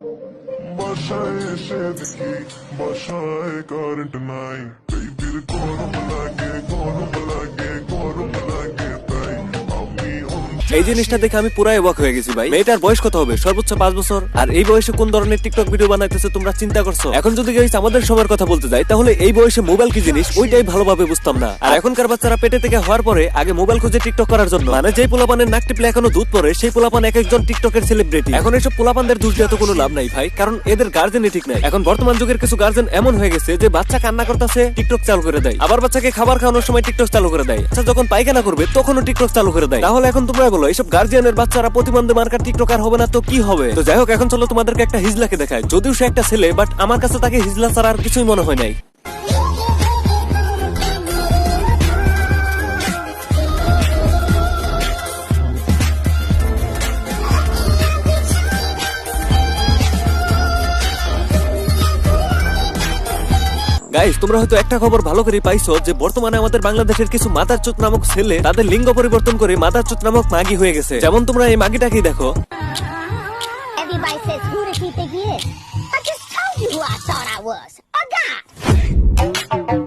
বাসায় এসে দেখি বাসায় কারেন্ট নাই, বেবির গরম লাগে গরম লাগে গরম লাগে, তাই আমি এই জিনিসটা দেখে আমি পুরাই অবাক হয়ে গেছি ভাই। মেয়েটার বয়স কত হবে? সর্বোচ্চ 5 বছর। আর এই বয়সে কোন ধরনের টিকটক ভিডিও বানাইতেছে তোমরা চিন্তা করছো? এখন যদি গাইস আমাদের সময়ের কথা বলতে যাই, তাহলে এই বয়সে মোবাইল কি জিনিস ওইটাই ভালোভাবে বুঝতাম না। আর এখনকার বাচ্চারা পেটে থেকে হওয়ার পরে আগে মোবাইল খুঁজে টিকটক করার জন্য, মানে যেই পোলাপানের নাক টিপলে এখনো দুধ পড়ে সেই পোলাপান এক একজন টিকটকের সেলিব্রিটি। এখন এইসব পোলাপানদের দোষ দিয়ে তো কোনো লাভ নাই ভাই, কারণ এদের গার্জেনই ঠিক নাই। এখন বর্তমান যুগের কিছু গার্জেন এমন হয়ে গেছে যে বাচ্চা কান্না করতেছে টিকটক চালু করে দেয়, আবার বাচ্চাকে খাবার খাওয়ানোর সময় টিকটক চালু করে দেয়, আচ্ছা যখন পায়খানা করবে তখনও টিকটক চালু করে দেয়। তাহলে এখন তোমরা বলো এইসব গার্জিয়ানের বাচ্চারা প্রতিবন্ধী মার্কার টিকটকার হবে না তো কি হবে? তো যাই হোক, এখন চলো তোমাদেরকে একটা হিজলাকে দেখায়। যদিও সে একটা ছেলে, বাট আমার কাছে তাকে হিজলা ছাড়া আর কিছুই মনে হয় নাই। গাইস, তোমরা হয়তো একটা খবর ভালো করে পাইছো যে বর্তমানে আমাদের বাংলাদেশের কিছু মাদারচোদ নামক ছেলে তাদের লিঙ্গ পরিবর্তন করে মাদারচোদ নামক মাগি হয়ে গেছে। যেমন তোমরা এই মাগিটাকেই দেখো। Everybody says, who does he think he is? I just told you who I thought I was. A guy.